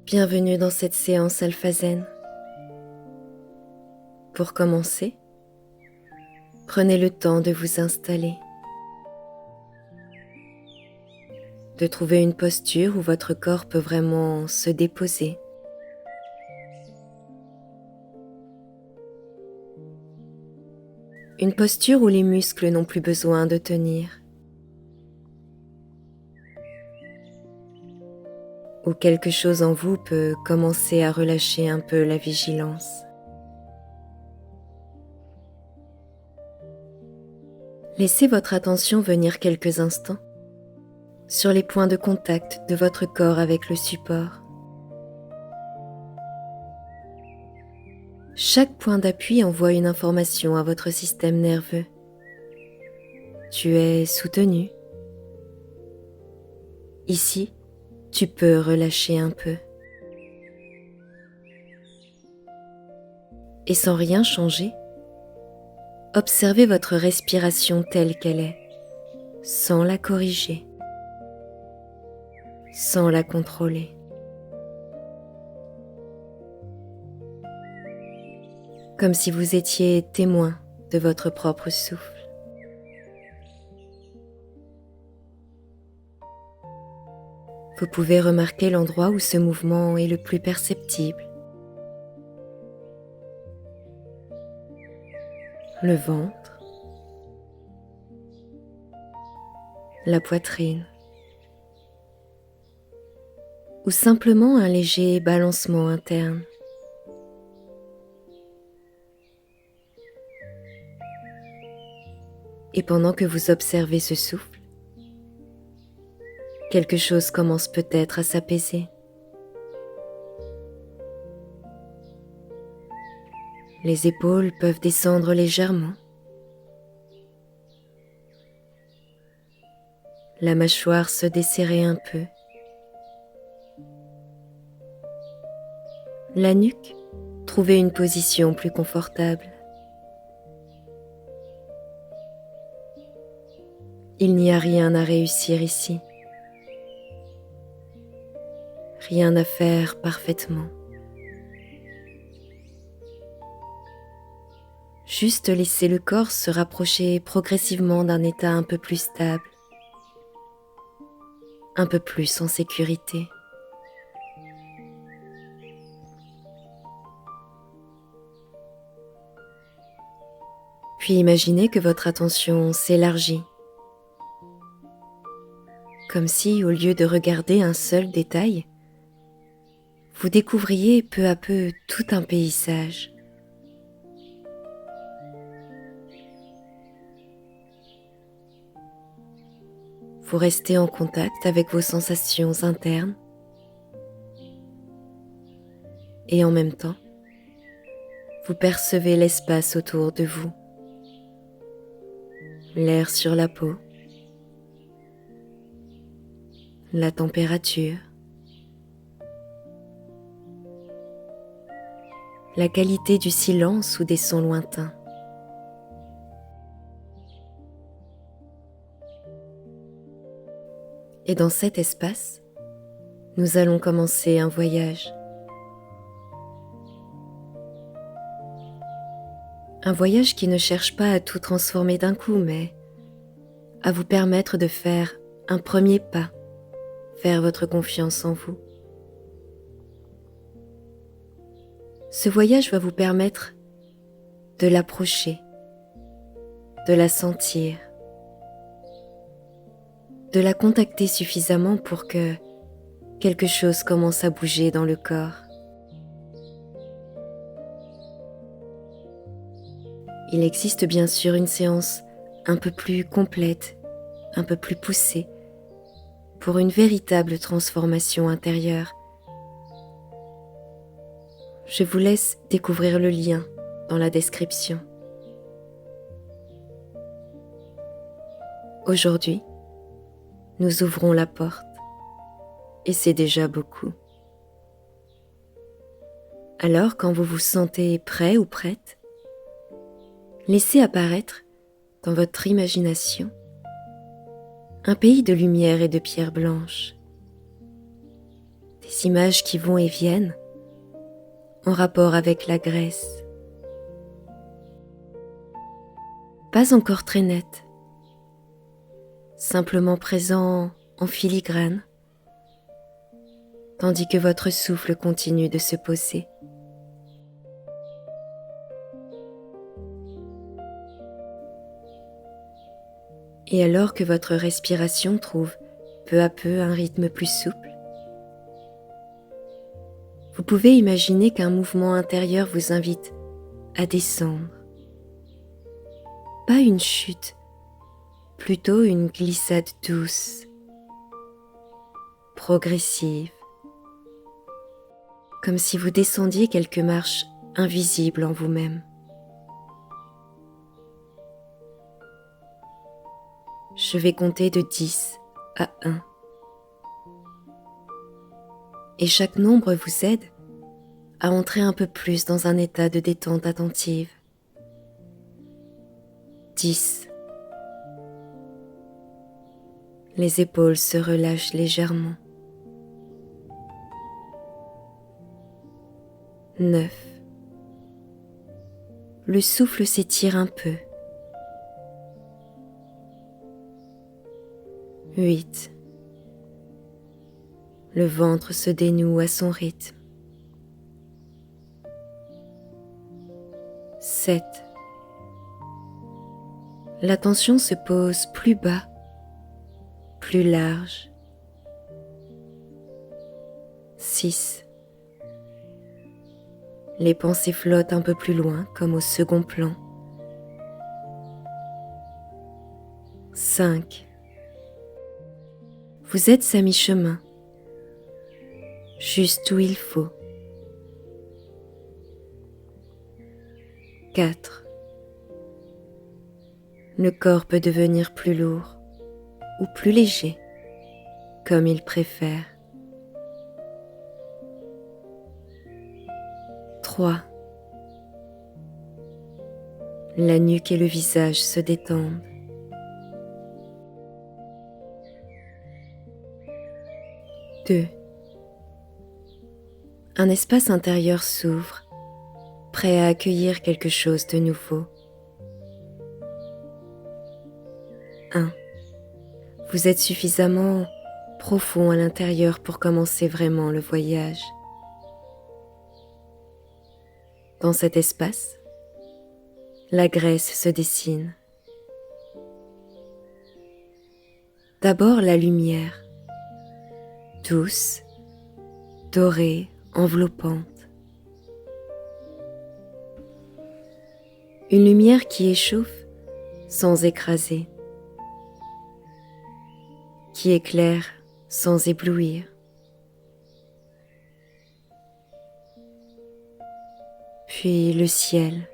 Bienvenue dans cette séance Alpha Zen. Pour commencer, prenez le temps de vous installer, de trouver une posture où votre corps peut vraiment se déposer. Une posture où les muscles n'ont plus besoin de tenir, où quelque chose en vous peut commencer à relâcher un peu la vigilance. Laissez votre attention venir quelques instants sur les points de contact de votre corps avec le support. Chaque point d'appui envoie une information à votre système nerveux. Tu es soutenu. Ici, tu peux relâcher un peu. Et sans rien changer, observez votre respiration telle qu'elle est, sans la corriger, sans la contrôler. Comme si vous étiez témoin de votre propre souffle. Vous pouvez remarquer l'endroit où ce mouvement est le plus perceptible. Le ventre, la poitrine, ou simplement un léger balancement interne. Et pendant que vous observez ce souffle, quelque chose commence peut-être à s'apaiser. Les épaules peuvent descendre légèrement. La mâchoire se desserrer un peu. La nuque, trouver une position plus confortable. Il n'y a rien à réussir ici. Rien à faire parfaitement. Juste laisser le corps se rapprocher progressivement d'un état un peu plus stable, un peu plus en sécurité. Puis imaginez que votre attention s'élargit, comme si, au lieu de regarder un seul détail, vous découvriez peu à peu tout un paysage. Vous restez en contact avec vos sensations internes et en même temps, vous percevez l'espace autour de vous, l'air sur la peau, la température, la qualité du silence ou des sons lointains. Et dans cet espace, nous allons commencer un voyage. Un voyage qui ne cherche pas à tout transformer d'un coup, mais à vous permettre de faire un premier pas vers votre confiance en vous. Ce voyage va vous permettre de l'approcher, de la sentir, de la contacter suffisamment pour que quelque chose commence à bouger dans le corps. Il existe bien sûr une séance un peu plus complète, un peu plus poussée, pour une véritable transformation intérieure. Je vous laisse découvrir le lien dans la description. Aujourd'hui, nous ouvrons la porte et c'est déjà beaucoup. Alors, quand vous vous sentez prêt ou prête, laissez apparaître dans votre imagination un pays de lumière et de pierres blanches, des images qui vont et viennent en rapport avec la Grèce. Pas encore très nettes, simplement présents en filigrane, tandis que votre souffle continue de se poser. Et alors que votre respiration trouve peu à peu un rythme plus souple, vous pouvez imaginer qu'un mouvement intérieur vous invite à descendre. Pas une chute, plutôt une glissade douce, progressive, comme si vous descendiez quelques marches invisibles en vous-même. Je vais compter de 10 à 1. Et chaque nombre vous aide à entrer un peu plus dans un état de détente attentive. 10. Les épaules se relâchent légèrement. 9. Le souffle s'étire un peu. 8. Le ventre se dénoue à son rythme. 7. La tension se pose plus bas, plus large. 6. Les pensées flottent un peu plus loin, comme au second plan. 5. Vous êtes à mi-chemin, juste où il faut. 4. Le corps peut devenir plus lourd ou plus léger, comme il préfère. 3. La nuque et le visage se détendent. 2. Un espace intérieur s'ouvre, prêt à accueillir quelque chose de nouveau. 1. Vous êtes suffisamment profond à l'intérieur pour commencer vraiment le voyage. Dans cet espace, la Grèce se dessine. D'abord la lumière, douce, dorée, enveloppante. Une lumière qui échauffe sans écraser, qui éclaire sans éblouir. Puis le ciel,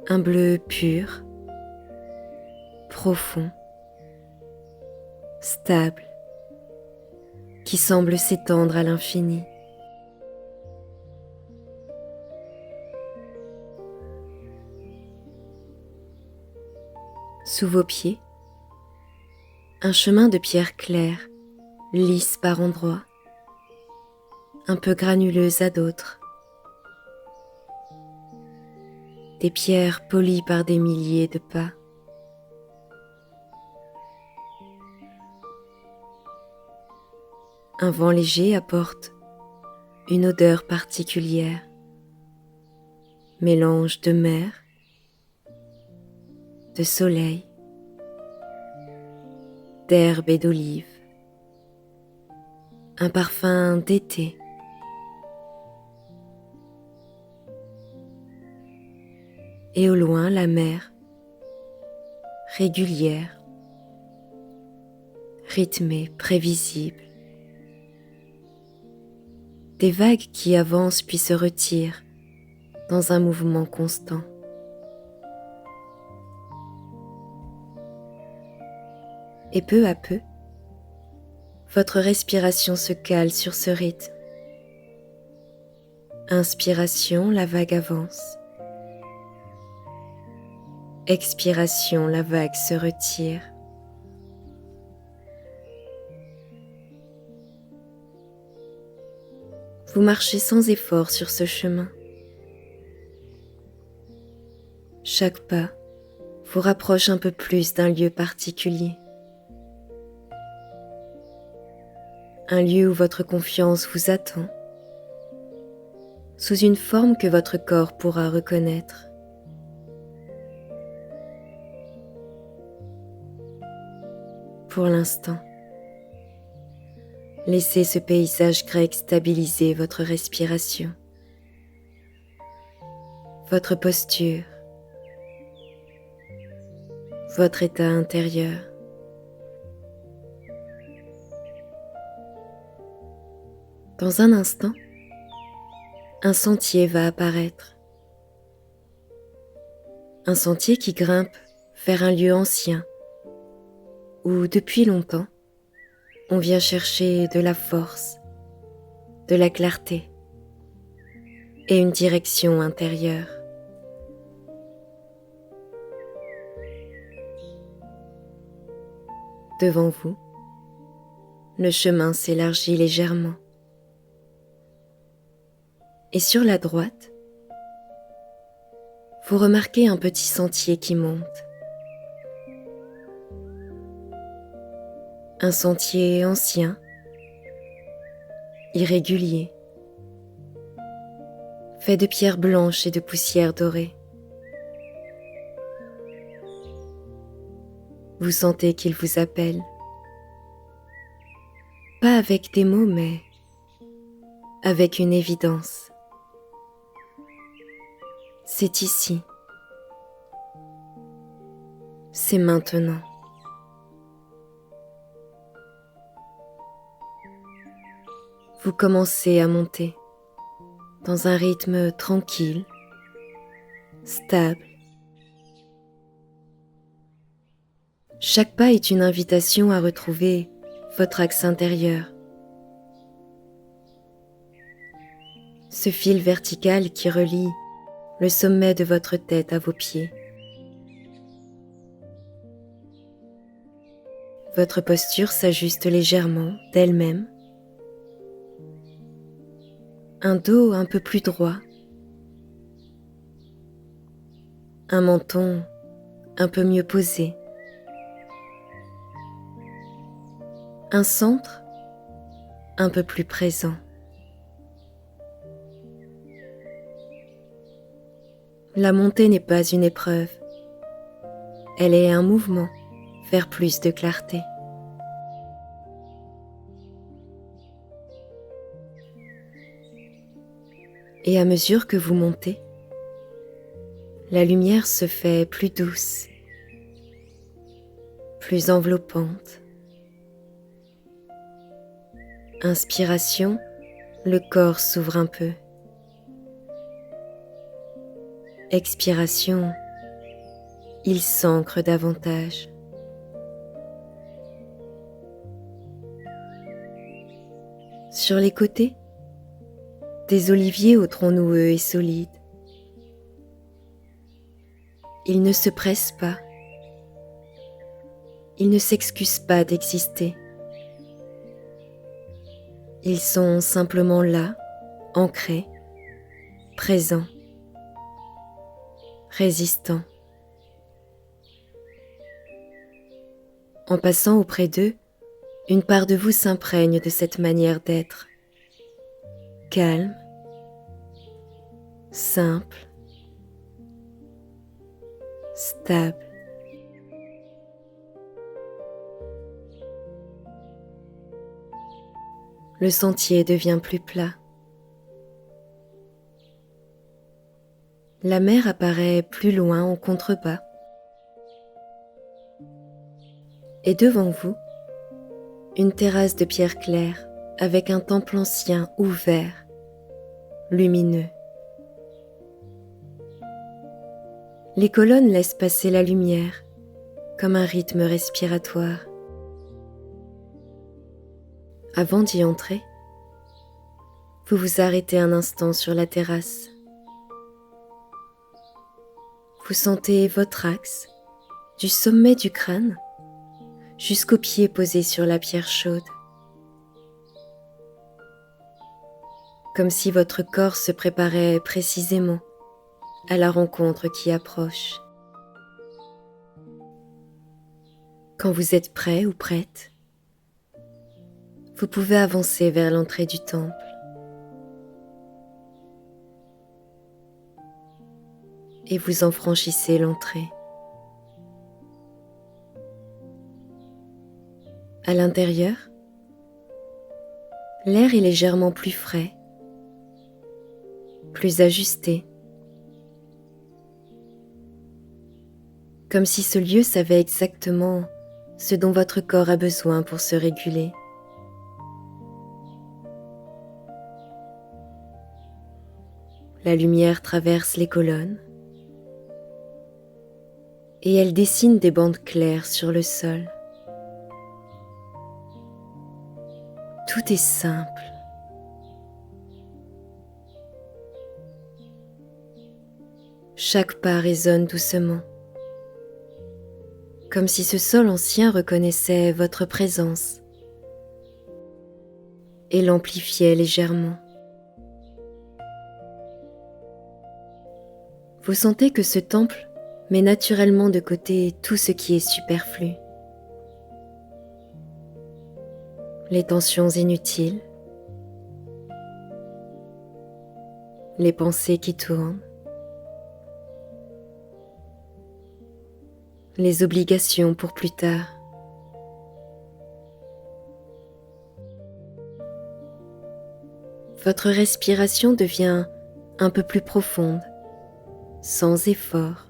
un bleu pur, profond, stable, qui semble s'étendre à l'infini. Sous vos pieds, un chemin de pierre claire, lisse par endroits, un peu granuleuse à d'autres. Des pierres polies par des milliers de pas. Un vent léger apporte une odeur particulière, mélange de mer, de soleil, d'herbe et d'olive, un parfum d'été. Et au loin la mer, régulière, rythmée, prévisible. Des vagues qui avancent puis se retirent dans un mouvement constant. Et peu à peu, votre respiration se cale sur ce rythme. Inspiration, la vague avance. Expiration, la vague se retire. Vous marchez sans effort sur ce chemin. Chaque pas vous rapproche un peu plus d'un lieu particulier. Un lieu où votre confiance vous attend, sous une forme que votre corps pourra reconnaître. Pour l'instant, laissez ce paysage grec stabiliser votre respiration, votre posture, votre état intérieur. Dans un instant, un sentier va apparaître. Un sentier qui grimpe vers un lieu ancien où, depuis longtemps, on vient chercher de la force, de la clarté et une direction intérieure. Devant vous, le chemin s'élargit légèrement. Et sur la droite, vous remarquez un petit sentier qui monte. Un sentier ancien, irrégulier, fait de pierres blanches et de poussière dorée. Vous sentez qu'il vous appelle, pas avec des mots, mais avec une évidence. C'est ici. C'est maintenant. Vous commencez à monter dans un rythme tranquille, stable. Chaque pas est une invitation à retrouver votre axe intérieur. Ce fil vertical qui relie le sommet de votre tête à vos pieds. Votre posture s'ajuste légèrement d'elle-même. Un dos un peu plus droit. Un menton un peu mieux posé. Un centre un peu plus présent. La montée n'est pas une épreuve. Elle est un mouvement vers plus de clarté. Et à mesure que vous montez, la lumière se fait plus douce, plus enveloppante. Inspiration, le corps s'ouvre un peu. Expiration, il s'ancre davantage. Sur les côtés, des oliviers au tronc noueux et solide. Ils ne se pressent pas. Ils ne s'excusent pas d'exister. Ils sont simplement là, ancrés, présents, résistants. En passant auprès d'eux, une part de vous s'imprègne de cette manière d'être. Calme, simple, stable. Le sentier devient plus plat. La mer apparaît plus loin en contrebas. Et devant vous, une terrasse de pierre claire avec un temple ancien ouvert, lumineux. Les colonnes laissent passer la lumière comme un rythme respiratoire. Avant d'y entrer, vous vous arrêtez un instant sur la terrasse. Vous sentez votre axe du sommet du crâne jusqu'aux pieds posés sur la pierre chaude. comme si votre corps se préparait précisément à la rencontre qui approche. Quand vous êtes prêt ou prête, vous pouvez avancer vers l'entrée du temple. Et vous en franchissez l'entrée. À l'intérieur, l'air est légèrement plus frais, plus ajusté, comme si ce lieu savait exactement ce dont votre corps a besoin pour se réguler. La lumière traverse les colonnes et elle dessine des bandes claires sur le sol. Tout est simple. Chaque pas résonne doucement, comme si ce sol ancien reconnaissait votre présence et l'amplifiait légèrement. Vous sentez que ce temple met naturellement de côté tout ce qui est superflu. Les tensions inutiles, les pensées qui tournent, les obligations pour plus tard. Votre respiration devient un peu plus profonde, sans effort.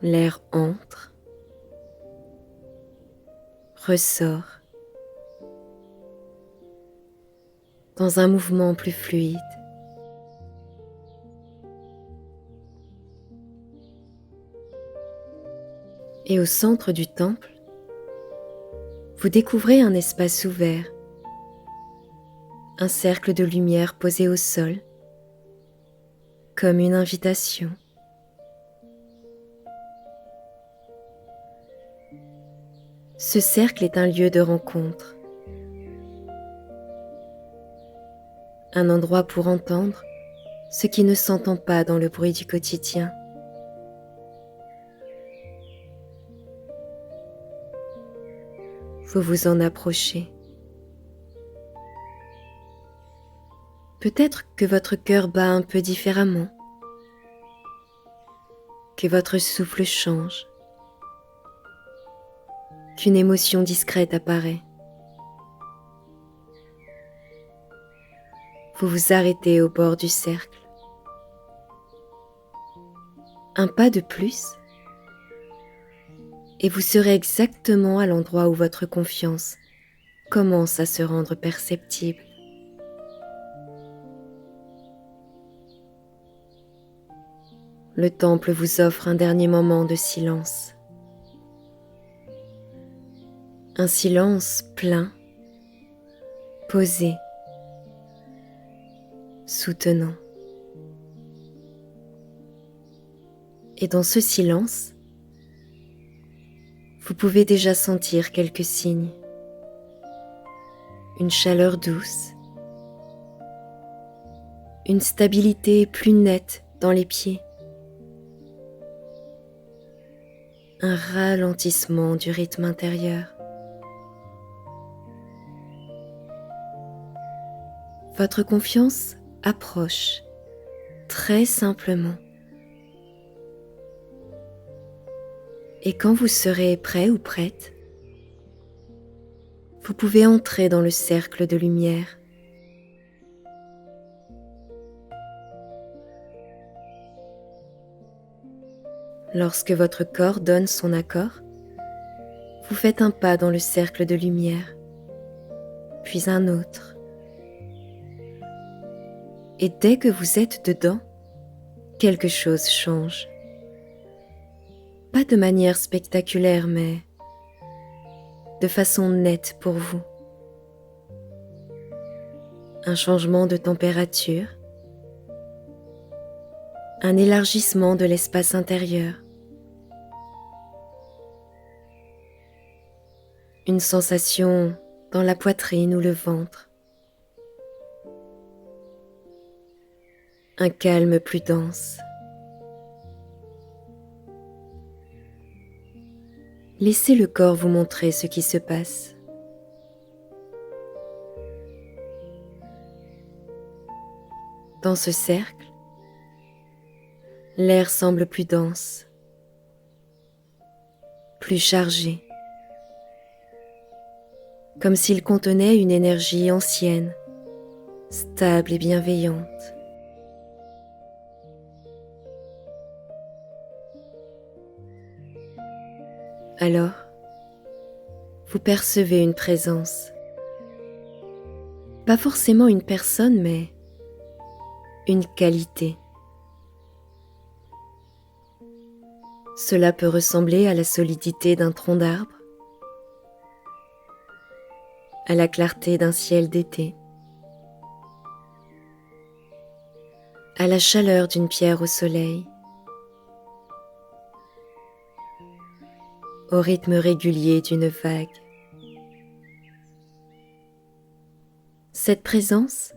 L'air entre, ressort, dans un mouvement plus fluide. Et au centre du temple, vous découvrez un espace ouvert, un cercle de lumière posé au sol, comme une invitation. Ce cercle est un lieu de rencontre, un endroit pour entendre ce qui ne s'entend pas dans le bruit du quotidien. Vous vous en approchez. Peut-être que votre cœur bat un peu différemment, que votre souffle change, qu'une émotion discrète apparaît. Vous vous arrêtez au bord du cercle. Un pas de plus, et vous serez exactement à l'endroit où votre confiance commence à se rendre perceptible. Le temple vous offre un dernier moment de silence. Un silence plein, posé, soutenant. Et dans ce silence, vous pouvez déjà sentir quelques signes. Une chaleur douce, une stabilité plus nette dans les pieds, un ralentissement du rythme intérieur. Votre confiance approche très simplement. Et quand vous serez prêt ou prête, vous pouvez entrer dans le cercle de lumière. Lorsque votre corps donne son accord, vous faites un pas dans le cercle de lumière, puis un autre. Et dès que vous êtes dedans, quelque chose change. Pas de manière spectaculaire, mais de façon nette pour vous. Un changement de température, un élargissement de l'espace intérieur, une sensation dans la poitrine ou le ventre. Un calme plus dense. Laissez le corps vous montrer ce qui se passe. Dans ce cercle, l'air semble plus dense, plus chargé, comme s'il contenait une énergie ancienne, stable et bienveillante. Alors, vous percevez une présence. Pas forcément une personne, mais une qualité. Cela peut ressembler à la solidité d'un tronc d'arbre, à la clarté d'un ciel d'été, à la chaleur d'une pierre au soleil, au rythme régulier d'une vague. Cette présence,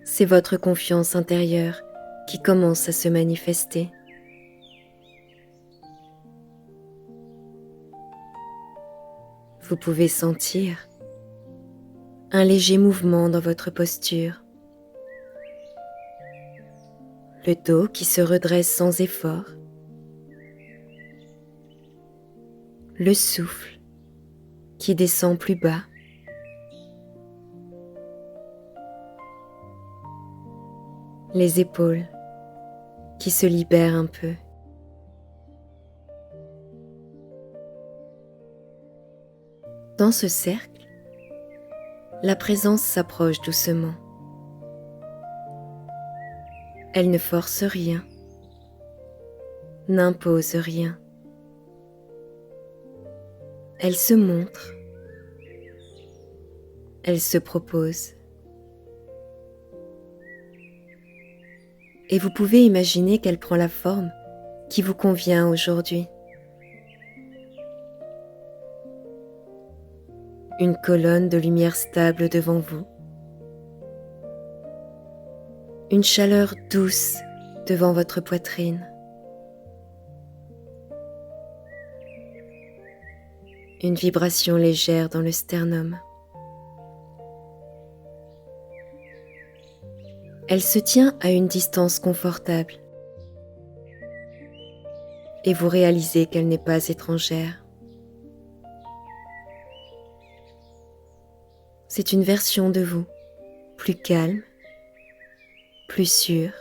c'est votre confiance intérieure qui commence à se manifester. Vous pouvez sentir un léger mouvement dans votre posture, le dos qui se redresse sans effort, le souffle qui descend plus bas, les épaules qui se libèrent un peu. Dans ce cercle, la présence s'approche doucement. Elle ne force rien, n'impose rien. Elle se montre, elle se propose. Et vous pouvez imaginer qu'elle prend la forme qui vous convient aujourd'hui. Une colonne de lumière stable devant vous. Une chaleur douce devant votre poitrine. Une vibration légère dans le sternum. Elle se tient à une distance confortable et vous réalisez qu'elle n'est pas étrangère. C'est une version de vous, plus calme, plus sûre,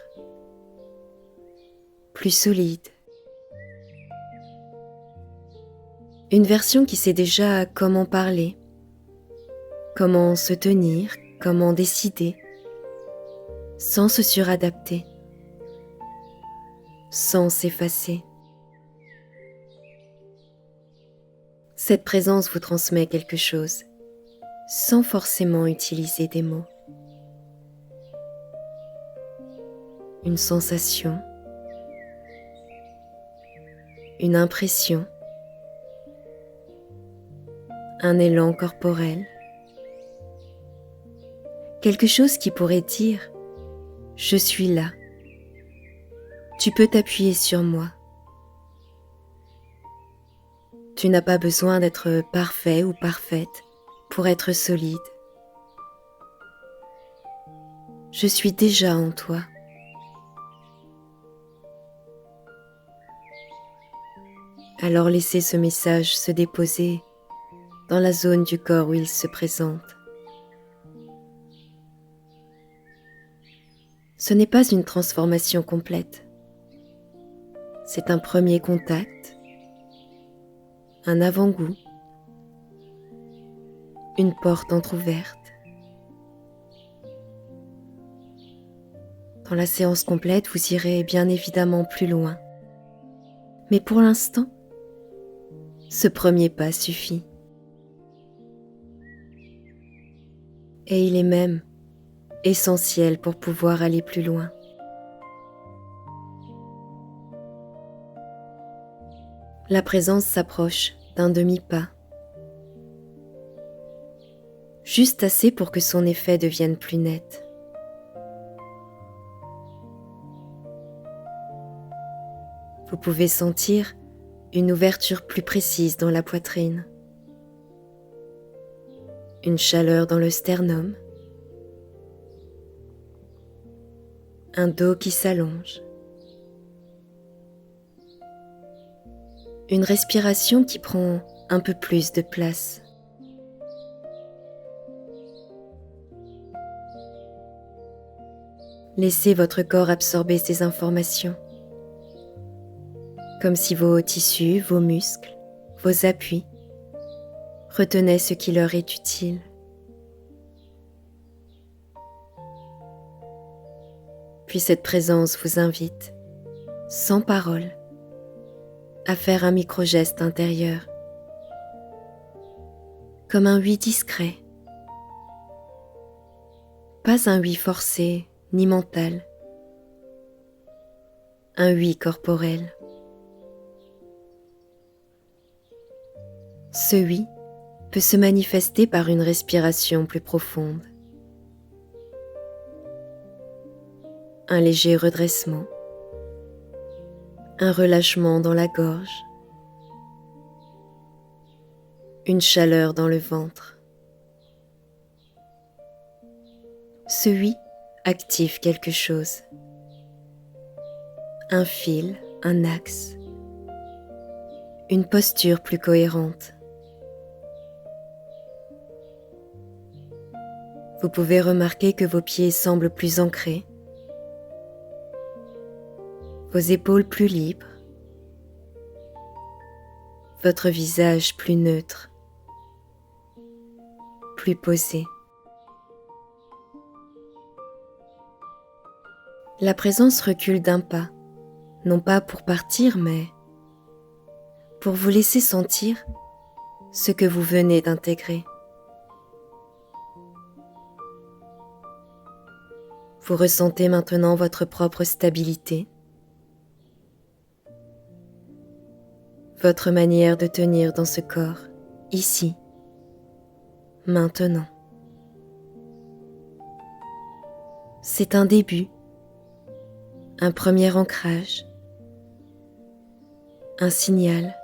plus solide. Une version qui sait déjà comment parler, comment se tenir, comment décider, sans se suradapter, sans s'effacer. Cette présence vous transmet quelque chose, sans forcément utiliser des mots. Une sensation, une impression, un élan corporel, quelque chose qui pourrait dire « Je suis là, tu peux t'appuyer sur moi ». Tu n'as pas besoin d'être parfait ou parfaite pour être solide. Je suis déjà en toi. Alors laissez ce message se déposer dans la zone du corps où il se présente. Ce n'est pas une transformation complète. C'est un premier contact, un avant-goût, une porte entr'ouverte. Dans la séance complète, vous irez bien évidemment plus loin. Mais pour l'instant, ce premier pas suffit. Et il est même essentiel pour pouvoir aller plus loin. La présence s'approche d'un demi-pas. juste assez pour que son effet devienne plus net. Vous pouvez sentir une ouverture plus précise dans la poitrine, une chaleur dans le sternum, un dos qui s'allonge, une respiration qui prend un peu plus de place. Laissez votre corps absorber ces informations, comme si vos tissus, vos muscles, vos appuis retenaient ce qui leur est utile. Puis cette présence vous invite, sans parole, à faire un micro-geste intérieur, comme un oui discret, pas un oui forcé ni mental, un oui corporel. Ce oui peut se manifester par une respiration plus profonde, un léger redressement, un relâchement dans la gorge, une chaleur dans le ventre. Ce oui active quelque chose, un fil, un axe, une posture plus cohérente. Vous pouvez remarquer que vos pieds semblent plus ancrés, vos épaules plus libres, votre visage plus neutre, plus posé. La présence recule d'un pas, non pas pour partir, mais pour vous laisser sentir ce que vous venez d'intégrer. Vous ressentez maintenant votre propre stabilité, votre manière de tenir dans ce corps, ici, maintenant. C'est un début, un premier ancrage, un signal.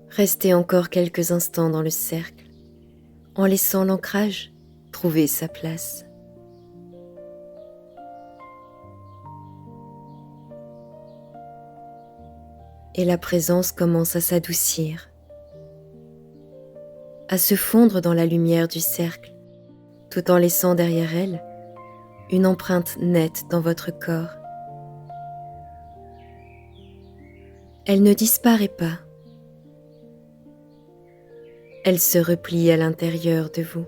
Restez encore quelques instants dans le cercle, en laissant l'ancrage trouver sa place. Et la présence commence à s'adoucir, à se fondre dans la lumière du cercle, tout en laissant derrière elle une empreinte nette dans votre corps. Elle ne disparaît pas. Elle se replie à l'intérieur de vous,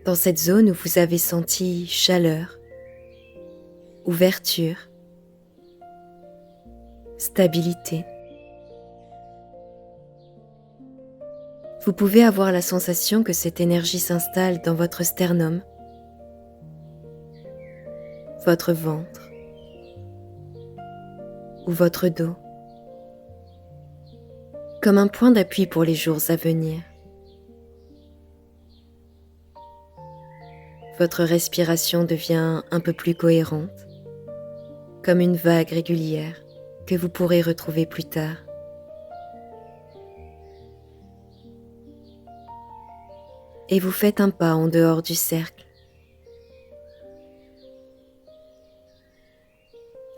dans cette zone où vous avez senti chaleur, ouverture, stabilité. Vous pouvez avoir la sensation que cette énergie s'installe dans votre sternum, votre ventre ou votre dos, comme un point d'appui pour les jours à venir. Votre respiration devient un peu plus cohérente, comme une vague régulière que vous pourrez retrouver plus tard. Et vous faites un pas en dehors du cercle.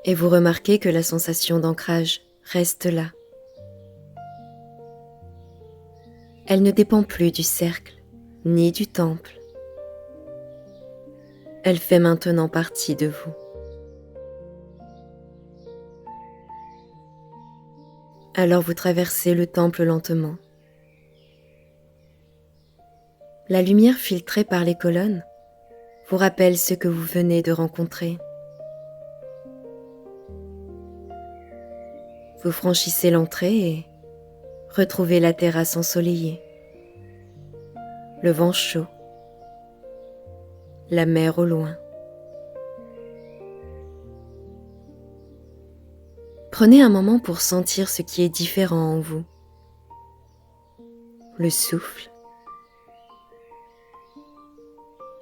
Et vous remarquez que la sensation d'ancrage reste là. Elle ne dépend plus du cercle, ni du temple. Elle fait maintenant partie de vous. Alors vous traversez le temple lentement. La lumière filtrée par les colonnes vous rappelle ce que vous venez de rencontrer. Vous franchissez l'entrée et retrouvez la terrasse ensoleillée, le vent chaud, la mer au loin. Prenez un moment pour sentir ce qui est différent en vous le souffle,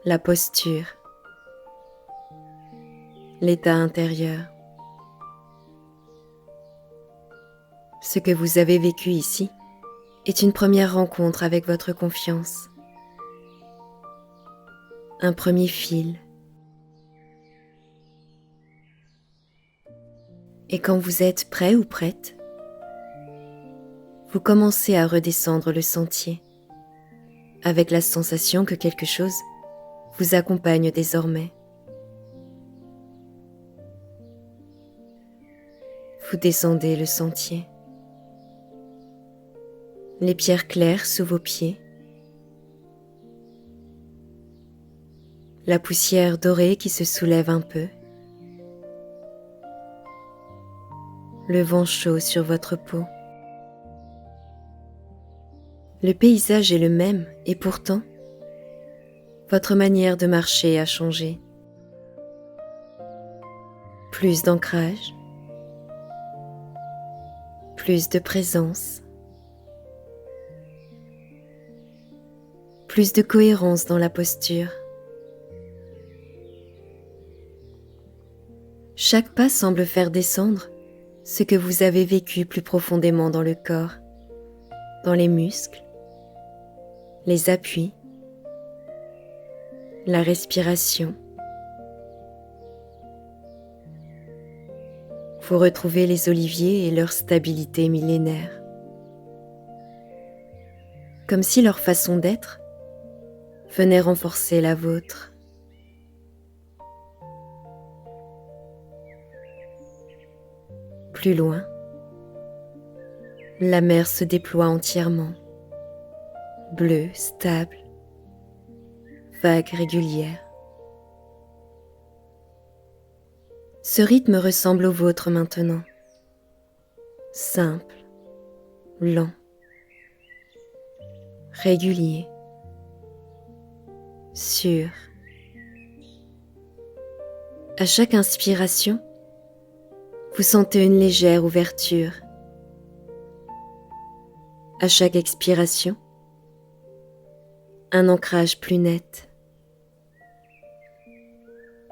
la posture, l'état intérieur. Ce que vous avez vécu ici est une première rencontre avec votre confiance, un premier fil. Et quand vous êtes prêt ou prête, vous commencez à redescendre le sentier, avec la sensation que quelque chose vous accompagne désormais. Vous descendez le sentier. Les pierres claires sous vos pieds. La poussière dorée qui se soulève un peu. Le vent chaud sur votre peau. Le paysage est le même et pourtant, votre manière de marcher a changé. Plus d'ancrage, plus de présence, plus de cohérence dans la posture. Chaque pas semble faire descendre ce que vous avez vécu plus profondément dans le corps, dans les muscles, les appuis, la respiration. Vous retrouvez les oliviers et leur stabilité millénaire. Comme si leur façon d'être venait renforcer la vôtre. Plus loin, la mer se déploie entièrement, bleue, stable, vague régulière. Ce rythme ressemble au vôtre maintenant, simple, lent, régulier, sûr. À chaque inspiration, vous sentez une légère ouverture. À chaque expiration, un ancrage plus net.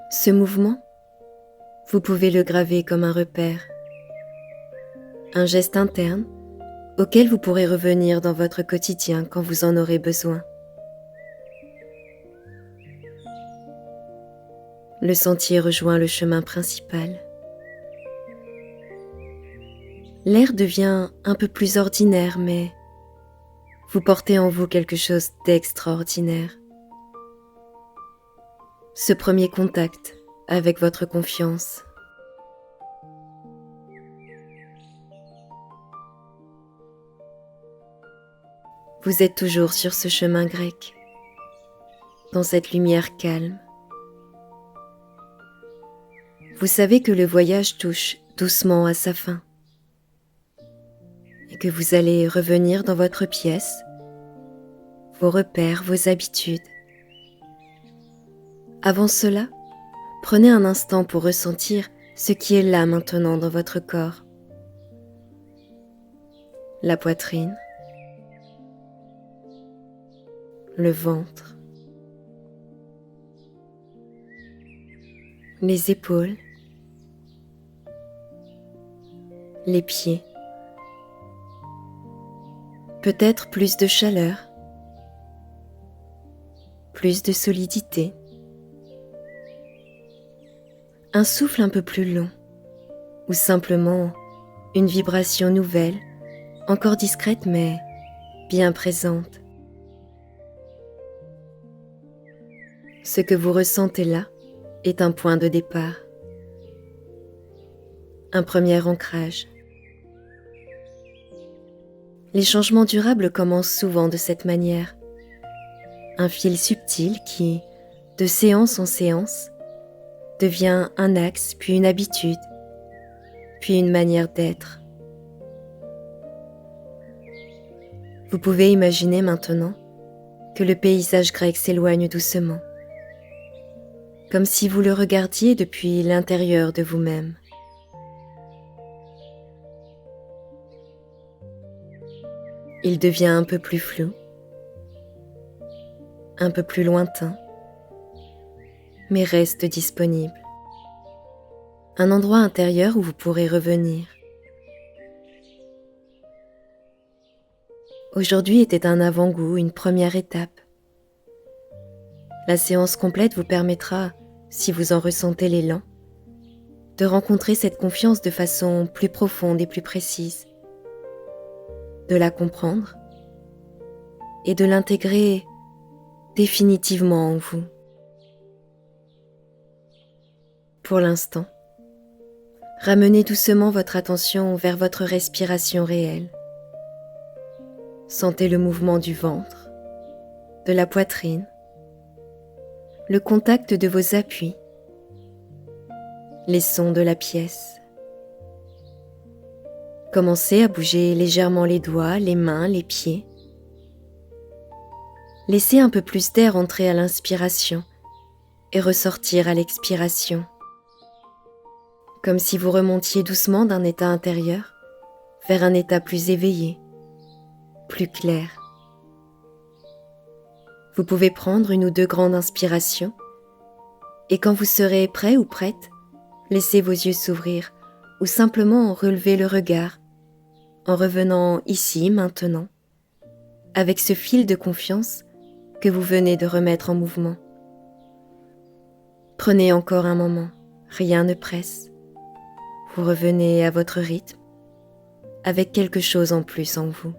Ce mouvement, vous pouvez le graver comme un repère, un geste interne auquel vous pourrez revenir dans votre quotidien quand vous en aurez besoin. Le sentier rejoint le chemin principal. L'air devient un peu plus ordinaire, mais vous portez en vous quelque chose d'extraordinaire. Ce premier contact avec votre confiance. Vous êtes toujours sur ce chemin grec, dans cette lumière calme. Vous savez que le voyage touche doucement à sa fin et que vous allez revenir dans votre pièce, vos repères, vos habitudes. Avant cela, prenez un instant pour ressentir ce qui est là maintenant dans votre corps. La poitrine, le ventre, les épaules, les pieds. Peut-être plus de chaleur, plus de solidité. Un souffle un peu plus long, ou simplement une vibration nouvelle, encore discrète mais bien présente. Ce que vous ressentez là est un point de départ, un premier ancrage. Les changements durables commencent souvent de cette manière. Un fil subtil qui, de séance en séance, devient un axe, puis une habitude, puis une manière d'être. Vous pouvez imaginer maintenant que le paysage grec s'éloigne doucement, comme si vous le regardiez depuis l'intérieur de vous-même. Il devient un peu plus flou, un peu plus lointain, mais reste disponible. Un endroit intérieur où vous pourrez revenir. Aujourd'hui était un avant-goût, une première étape. La séance complète vous permettra, si vous en ressentez l'élan, de rencontrer cette confiance de façon plus profonde et plus précise, de la comprendre et de l'intégrer définitivement en vous. Pour l'instant, ramenez doucement votre attention vers votre respiration réelle. Sentez le mouvement du ventre, de la poitrine, le contact de vos appuis, les sons de la pièce. Commencez à bouger légèrement les doigts, les mains, les pieds. Laissez un peu plus d'air entrer à l'inspiration et ressortir à l'expiration, comme si vous remontiez doucement d'un état intérieur vers un état plus éveillé, plus clair. Vous pouvez prendre une ou deux grandes inspirations et quand vous serez prêt ou prête, laissez vos yeux s'ouvrir ou simplement relever le regard en revenant ici, maintenant, avec ce fil de confiance que vous venez de remettre en mouvement. Prenez encore un moment, rien ne presse. Vous revenez à votre rythme, avec quelque chose en plus en vous.